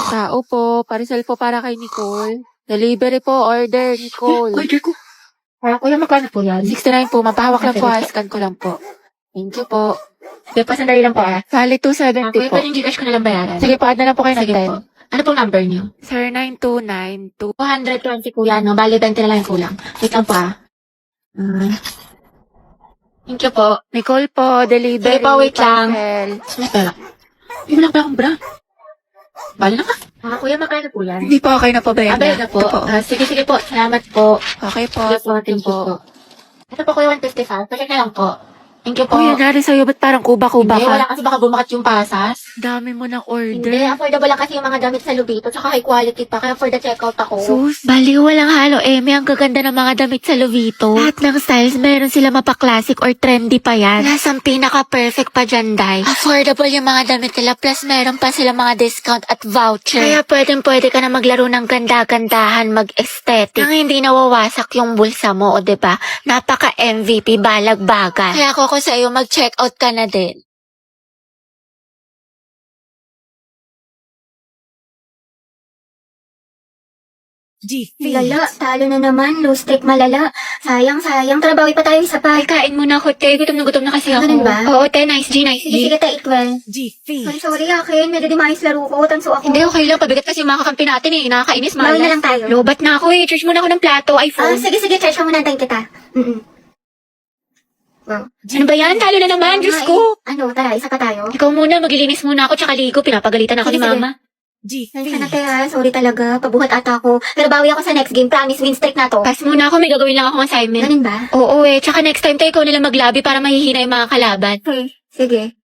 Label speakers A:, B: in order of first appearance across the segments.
A: Tao po, parcel po para kay Nicole. Delivery po, order, Nicole.
B: Order ko. Kuya, magkano po yan?
A: 69 po, mapahawak lang po, scan ko lang po. Thank you po.
B: Sige, pasandali lang po
A: Bali 270
B: Kuya,
A: po.
B: pwedeng Gcash ko na lang bayaran.
A: Sige po, add na lang po kayo ng
B: Sige
A: 10.
B: po. Ano pong number niyo?
A: Sir, 9292.
B: 220 kuya, no? Bali, 20 na lang yung kulang. Wait lang po Thank you po.
A: Nicole po, delivery.
B: Sige po, wait lang.
A: parcel.
B: May pera. Hindi mo lang pala akong bra. Bali na ka. Kuya, magkano po yan?
A: Hindi po, okay na po ba yan?
B: Abay na po.
A: Ito po.
B: Sige po. Salamat po.
A: Okay po,
B: Sige po,
A: thank you
B: thank you
A: po.
B: po. Ito po kuya, 155. Pacheck na lang po. Thank you po.
A: Kuya, nari sa'yo, ba't parang kuba-kuba
B: Hindi,
A: ka?
B: wala kasi baka bumakat yung pasas.
A: Dami mo ng
B: Hindi,
A: order.
B: affordable lang kasi yung mga damit sa Lubito, tsaka high quality pa, kaya for the checkout ako.
A: Sus, baliw, walang halo, Eme. Ang gaganda ng mga damit sa Lovito. Lahat ng styles, meron sila mapa-classic or trendy pa yan. Lasang pinaka-perfect pa dyan, Day. Affordable yung mga damit nila, plus meron pa sila mga discount at voucher. Kaya pwede ka na maglaro ng ganda-gandahan, mag-aesthetic. Nang hindi nawawasak yung bulsa mo, o diba? Napaka-MVP, balag-bagan. Kaya ako sa iyo, mag-checkout ka na din.
C: Lala, talo na naman. Low streak malala. Sayang. Trabawi pa tayo isa pa.
A: Ay, kain muna ako, te. Gutom na kasi ako.
C: Ganun ba?
A: Oo, te. Nice G.
C: Sige, ta, equal. Sorry, akin. Medyo di maayos laro ko. Tanso ako.
A: Hindi, okay lang. Pabigat kasi yung mga kakampi natin eh. Nakakainis,
C: Bawal
A: malas.
C: na lang tayo.
A: Lobat na ako eh. Charge muna ako ng plato, iPhone.
C: Sige, charge mo muna. Antayin kita. Wow.
A: Ano ba yan? Talo na naman, Diyos ko.
C: Ano, tara, isa pa tayo.
A: Ikaw muna, maglilinis muna ako, tsaka ligo. Pinapagalitan ako ni
C: Sige,
A: Mama.
C: Nandiyan na tayo, sorry talaga. Pabuhat ata ako. Pero bawi ako sa next game. Promise, win streak na to.
A: Pass muna ako, may gagawin lang akong assignment.
C: Ganun ba?
A: Oo eh, tsaka next time tayo ikaw nalang maglabi para mahihina yung mga kalaban.
C: Okay, sige.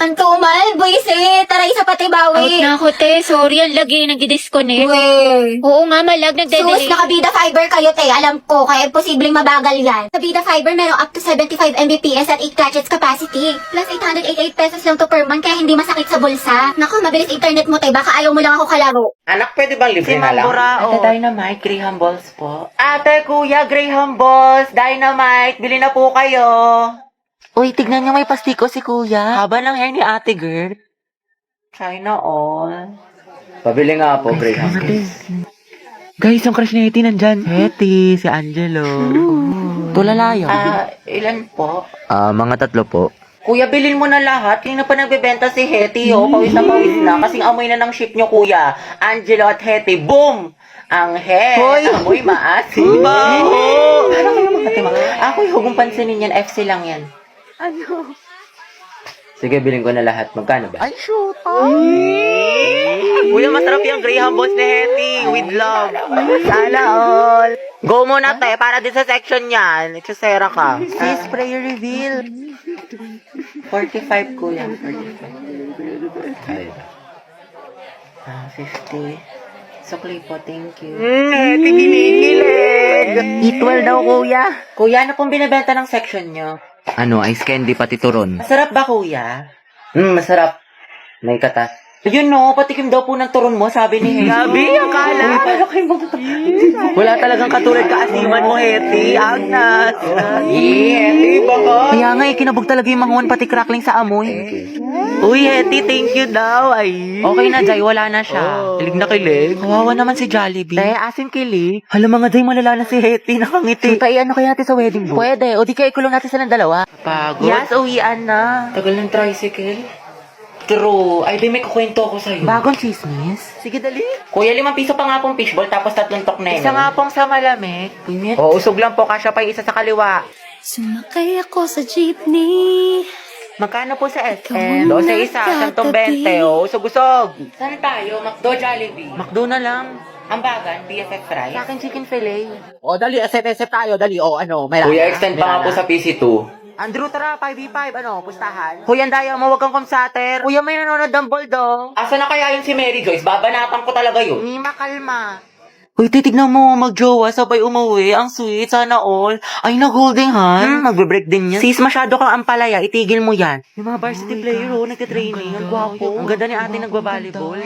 C: Antumal, buisit. Tara, isa pa tayo
A: Out
C: bawi.
A: na ako, te. Sorry, ang lagi, nagdi-disconnect.
C: Uwe.
A: Oo nga, malag,
C: Sus,
A: nagde-delay.
C: nakabida fiber kayo, te. Alam ko, kaya posibleng mabagal yan. Sa Bida Fiber, merong up to 75 Mbps at 8 gadgets capacity. Plus 888 pesos lang to per month, kaya hindi masakit sa bulsa. Naku, mabilis internet mo, te. Baka ayaw mo lang ako kalaro.
D: Anak, pwede bang libre na lang?
E: Burao.
D: Ate Dynamite, Graham Balls po. Ate, kuya, Graham Balls, Dynamite, bili na po kayo. Uy, tignan niyo, may pastiko si kuya. Haba ng hair ni ate, girl. China all. Pabili nga po, Graham Balls.
E: Guys, yung crush ni Hetty nandyan. Hetty, si Angelo.
D: Tulala yun? Ilan po?
E: Mga 3 po.
D: Kuya, bilhin mo na lahat. Hindi na pa nagbebenta si Hetty, oh. Pawis na. Kasing amoy na ng ship niyo, kuya. Angelo at Hetty, boom! Ang hair.
E: Hoy!
D: Amoy maasim.
E: Baho!
D: Parang kayo magkatima. Ako, huwag mong pansinin yan. FC lang yan.
E: Ano?
D: Sige, bilhin ko na lahat. Magkano ba?
E: Ay, shoot! Kuya, masarap yung Graham Balls ni Hetty. With love. Sana all.
D: Go muna, te. Para din sa section yan. Nagsasera ka.
E: Sis, prayer reveal.
D: 45, kuya. 45. Ay. 50. Sukli po, thank you.
E: Hetty, kinikilig. Equal daw, kuya.
D: Kuya, ano pong binibenta ng section nyo?
E: Ano, ice candy pati turon.
D: Masarap ba, kuya? Masarap. May katas. Yun no, patikim daw po ng turon mo, sabi ni Hetty.
E: Gabi, akala.
D: Uy, paano kayo
E: Wala talagang katulad kaasiman mo, Hetty. Agnes.
D: Hetty, baka.
E: Kaya nga, kinabog talaga yung manguan pati crackling sa amoy. Uy, Hetty, thank you daw. Ay.
D: Okay na, Jai, wala na siya.
E: Kilig na kilig.
D: Kawawa naman si Jollibee.
E: Te, asin kilig. Hala mga day, malala na si Hetty. Nakangiti. Tay, ano kaya natin sa wedding book? Pwede. O di kaya ikulong natin silang dalawa.
D: Pagod.
E: Yes, uwian na.
D: Tagal ng tricycle. True. Ay, di may kukwento ako sa'yo.
E: Bagong chismis. Sige, dali.
D: Kuya, 5 piso pa nga pong fishball, tapos 3 tokneno.
E: Isa nga pong sa malamig.
D: Init.
E: O, usog lang po. Kasya pa yung isa sa kaliwa.
A: Sumakay ako sa jeepney.
E: Magkano po sa SM? 12 isa, 120. O, usog-usog.
D: Saan tayo? McDo, Jollibee.
E: Makdo na lang.
D: Ambagan, BFF fries.
E: Sa akin chicken fillet.
F: O, dali, SF tayo, dali. O, ano, may
D: Kuya, extend pa nga po sa PC2.
E: Andrew, tara, 5v5. Ano, pustahan? Kuya, Daya mo, wag kang kumsater. Kuya, may nanonood ng bulldog.
D: Asa na kaya yun si Mary Joyce? Babanatan ko talaga yun.
E: Ni makalma. Uy, titignan mo, magjowa, sabay umuwi. Ang sweet, sana all. Ay, na-holding hand. Magbe-break din yan. Sis, masyado kang ampalaya, itigil mo yan. Yung mga varsity player, oh, nagtitraining. Ang gwapo. Ang ganda ni ate nagbabalibol.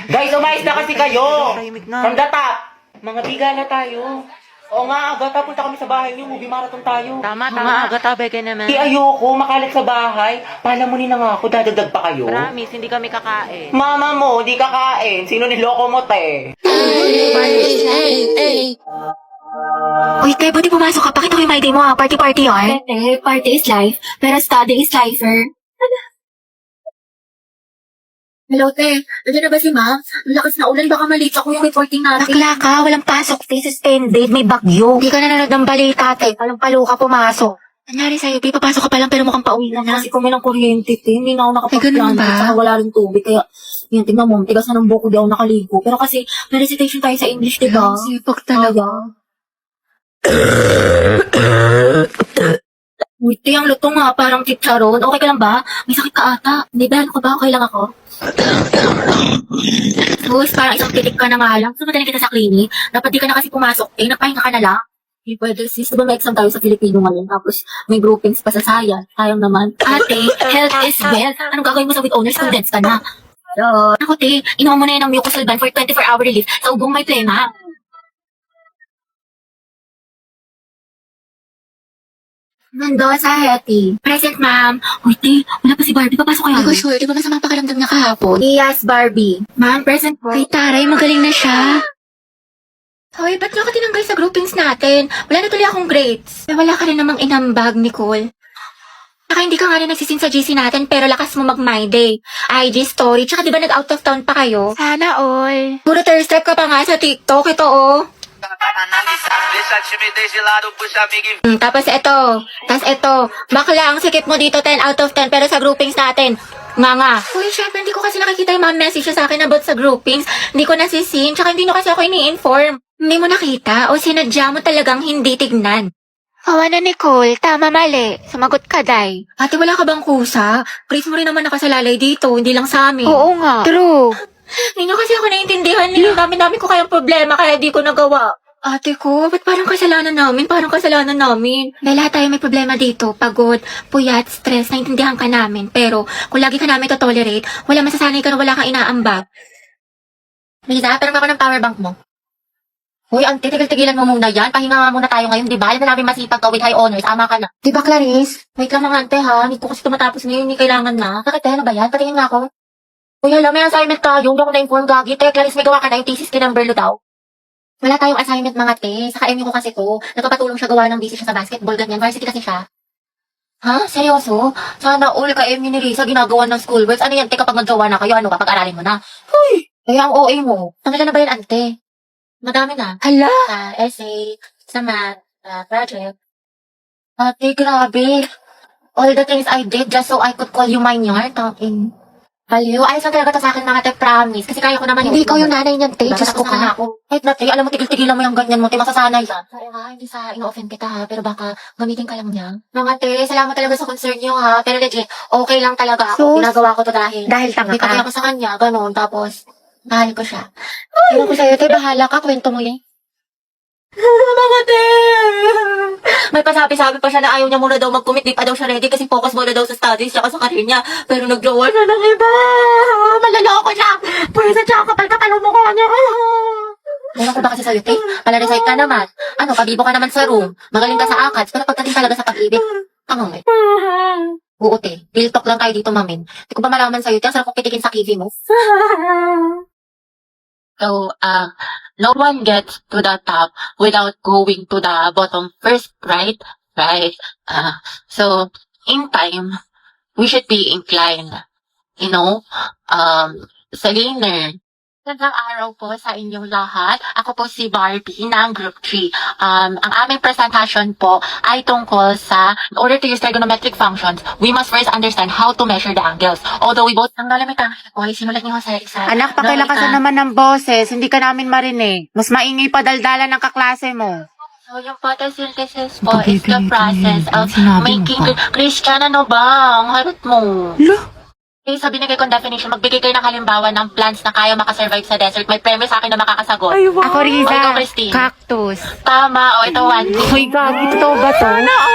D: Guys, umayos na kasi kayo!
E: Tahimik na.
D: From the top! Mga bigala tayo.
E: Oo nga, Agata, punta kami sa bahay niyo. Movie marathon tayo.
D: Tama,
E: Oo
D: tama.
E: nga,
D: Agata, beke naman.
E: Di ayoko, makalat sa bahay. Palamunin na nga ako, dadagdag pa kayo.
D: Promise, hindi kami kakain.
E: Mama mo, di kakain. Sino niloko mo, te?
A: Uy, te, buti pumasok ka. Pakita ko yung my day mo ha. Party-party yun.
C: Party is life, pero study is lifer.
B: Hello, te. Nandiyan na ba si ma'am? Ang lakas na ulan, baka malito ako yung reporting natin.
A: Bakla ka, walang pasok. This is ended. May bagyo. Hindi ka nanonood ng balita, te. Palang-palo ka pumasok. Nangyari sa'yo, di papasok ka pa lang pero mukhang pauwi na na.
B: Kasi kung may ng kuryente, te, hindi na ako nakapag-plan.
A: ganun ba?
B: At saka wala rin tubig. Kaya, yun, tingnan mo, tigas na ng buko, di ako nakaligo. Pero kasi, may recitation tayo sa English, di ba?
A: Sipag talaga.
B: Uy, te, ang luto nga, parang chicharon. Okay ka lang ba? May sakit ka ata. Hindi ba? Ano ka ba? Okay lang ako? Sus, parang isang titik ka na nga lang. Sumadaling kita sa clinic. Dapat di ka na kasi pumasok. Eh, nagpahinga ka na lang. Hindi pwede, sis. Diba may exam tayo sa Filipino ngayon? Tapos, may groupings pa sa science. Sayang naman. Ate, health is wealth. Anong gagawin mo sa with honors? Condensed ka na. Ako, te, inuha mo na yun ng mucosolvan for 24-hour relief sa ubong may plema. Mendoza, Hetty. Present, ma'am. Uy, te, wala pa si Barbie. Papasok kaya?
A: Hindi ko sure, di ba masama pakiramdam niya kahapon?
B: Yes, Barbie. Ma'am, present po.
A: Ay, taray, magaling na siya.
B: Hoy, ba't niyo ako tinanggal sa groupings natin? Wala na tuloy akong grades. Eh, wala ka rin namang inambag, Nicole. Saka hindi ka nga rin nagsisin sa GC natin, pero lakas mo mag-my day. IG story, tsaka di ba nag-out of town pa kayo?
A: Sana all.
B: Puro third step ka pa nga sa TikTok, ito oh.
G: Deixa a timidez de lado, puxa amigo e
B: Tapos ito, bakla ang sikip mo dito 10 out of 10, pero sa groupings natin, nga. Uy, syempre, hindi ko kasi nakikita yung mga message sa akin about sa groupings. Hindi ko nasisin, tsaka hindi nyo kasi ako ini-inform. Hindi mo nakita, o sinadya mo talagang hindi tignan.
A: Hawa na, Nicole. Tama, mali. Sumagot ka, Day.
B: Ate, wala ka bang kusa? Praise mo rin naman nakasalalay dito, hindi lang sa amin.
A: Oo nga. True.
B: Hindi nyo kasi ako naiintindihan. Dami-dami ko kayang problema, kaya di ko nagawa. Ate ko, ba't parang kasalanan namin? Dahil lahat tayo may problema dito. Pagod, puyat, stress, naiintindihan ka namin. Pero, kung lagi ka namin to-tolerate, wala masasanay ka na wala kang inaambag. Lisa, pero ako ng power bank mo. Uy, auntie, tigil-tigilan mo muna yan. Pahinga nga muna tayo ngayon, di ba? Alam na namin masipag ka with high honors. Ama ka na. Di ba, Clarice? Wait lang mga ante, ha? Hindi ko kasi tumatapos ngayon. Hindi kailangan na. Bakit, ano ba yan? Patingin nga ako. Uy, hala, may assignment tayo. Hindi ako na-inform, Gagi. Te, Clarice, may gawa ka na yung thesis kinamberlo daw. Wala tayong assignment, mga te. Saka MU ko kasi to. Nagpapatulong siya gawa ng busy siya sa basketball, ganyan. Varsity kasi siya. Ha? Seryoso? Sana all ka MU ni Risa ginagawa ng schoolworks. Ano yan, te, kapag nagjowa na kayo, ano ba, pag-aralin mo na? Uy! Kaya ang OA mo. Tanggal na ba yan, ante? Madami na.
A: Hala.
B: Sa essay, sa math, project. Ate, grabe. All the things I did just so I could call you mine yard. Tangin. Baliw, ayos lang talaga to sa akin, mga te, promise. Kasi kaya ko naman
A: Hindi ikaw yung nanay niyan, te. Diyos ko ka.
B: Kahit na, te, alam mo, tigil-tigilan mo yung ganyan mo, te, masasanay yan. Sorry nga, hindi sa ino-offend kita ha, pero baka gamitin ka lang niya. Mga te, salamat talaga sa concern niyo ha, pero legit, okay lang talaga ako.
A: Sus.
B: Ginagawa ko to dahil
A: Tanga
B: may pati ako sa kanya, ganun, tapos, mahal ko siya. Ewan ko sa'yo, te, bahala ka, kwento mo yan. Mga te! May pasabi-sabi pa siya na ayaw niya muna daw mag-commit, di pa daw siya ready kasi focus muna daw sa studies tsaka sa career niya. Pero nag-jowa siya ng iba! Malaloko siya! Pwede siya kapal mo ko niya! Meron ko ba kasi sa'yo, te? Pala-recite ka naman. Ano, pabibo ka naman sa room. Magaling ka sa ACADS, pero pagdating talaga sa pag-ibig, tanong eh. Oo, te. Real talk lang tayo dito, mamin. Di ko ba malaman sa'yo, te? Ang sarap kong pitikin sa kiwi mo.
H: So, no one gets to the top without going to the bottom first, right? Right. So, in time, we should be inclined, sa learner. Magandang araw po sa inyong lahat. Ako po si Barbie ng Group 3. Ang aming presentation po ay tungkol sa, in order to use trigonometric functions, we must first understand how to measure the angles. Although we both, ang lalamig ka, sinulat niyo sa isa.
E: Anak, pakilakasan naman ng boses. Hindi ka namin marinig. Mas maingay pa daldalan ng kaklase mo.
H: So, yung photosynthesis po is the process of
E: Sinabi mo
H: making...
E: pa.
H: Christian, ano ba? Ang harot mo. Okay, sa binigay kong definition, magbigay kayo ng halimbawa ng plants na kaya makasurvive sa desert. May premyo sa akin na makakasagot.
E: Ako,
H: O,
E: Riza.
H: ikaw, Christine.
E: Cactus.
H: Tama. O, ito, one.
E: Uy, gagi. Totoo ba to?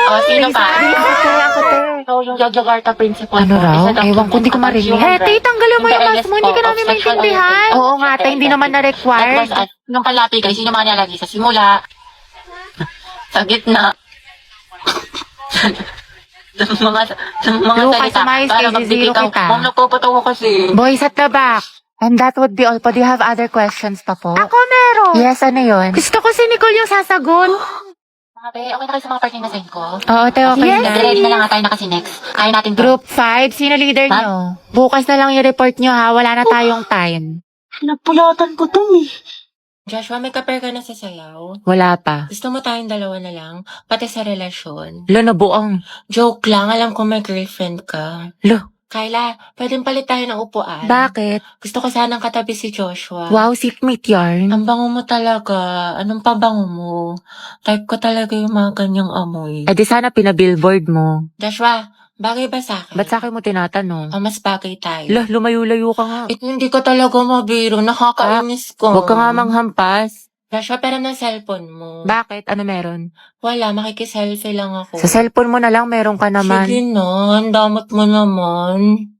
H: O, sino pa?
E: Ako, te.
H: So, yung Yogyakarta principle
E: Ano
H: po.
E: raw?
H: is a document
E: Ewan ko, hindi ko
H: of
E: marinig.
H: human
E: Eh, te,
H: rights
E: tanggalin mo
H: in the
E: yung
H: areas
E: mask mo. Hindi ka
H: of
E: namin
H: sexual
E: maintindihan.
H: orientation,
E: Oo nga, te. Hindi naman
H: That
E: na-required.
H: was at, yung kalapi, guys, yun yung mga nilalagay sa simula. Sa gitna. ng mga
A: Lucas,
H: salita.
A: umayos
H: Para
A: kayo, zero
H: magbibitaw.
A: kita.
H: Ma'am, nagpapatawa kasi.
A: Boys at the back. And that would be all po. Do you have other questions pa po?
B: Ako meron.
A: Yes, ano yun?
B: Gusto ko si Nicole yung sasagot.
H: Mga be, okay na kayo sa mga parting na send ko?
A: Oo, te, okay
B: Yes.
A: na.
H: Ready na lang nga tayo na kasi next. Kaya natin to.
A: Group 5, sino leader
H: Ma'am?
A: nyo? Bukas na lang i-report nyo ha, wala na tayong time.
D: Napulatan ko to eh.
B: Joshua, may kapair ka na sa sayaw?
A: Wala pa.
B: Gusto mo tayong dalawa na lang? Pati sa relasyon?
A: Lo, nabuang.
B: Joke lang, alam ko may girlfriend ka.
A: Lo,
B: Kyla, pwedeng palit tayo ng upuan.
A: bakit?
B: Gusto ko sanang katabi si Joshua.
A: Wow, seatmate yarn.
B: Ang bango mo talaga. Anong pabango mo? Type ko talaga yung mga ganyang amoy.
A: Eh di sana pinabillboard mo.
B: Joshua, bagay ba sa akin?
A: Ba't sa akin mo tinatanong?
B: Mas bagay tayo.
A: Lo, lumayo-layo ka nga.
B: Ito hindi ko talaga mabiro. Nakakainis ko.
A: Huwag ka nga manghampas.
B: Joshua, pero ng cellphone mo.
A: Bakit? Ano meron?
B: Wala, makikiselfie lang ako.
A: Sa cellphone mo na lang, meron ka naman.
B: Sige na, ang damot mo naman.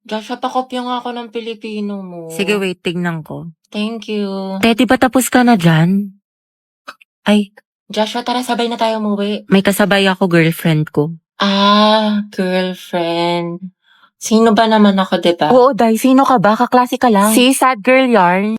B: Joshua, pakopya nga ako ng Pilipino mo.
A: Sige, wait, tignan ko.
B: Thank you.
A: Te, di ba tapos ka na dyan? Ay,
B: Joshua, tara sabay na tayo umuwi.
A: may kasabay ako, girlfriend ko.
B: Girlfriend. Sino ba naman ako, diba?
A: Oo, Day, sino ka ba? Kaklase ka lang. Si Sad Girl Yarn.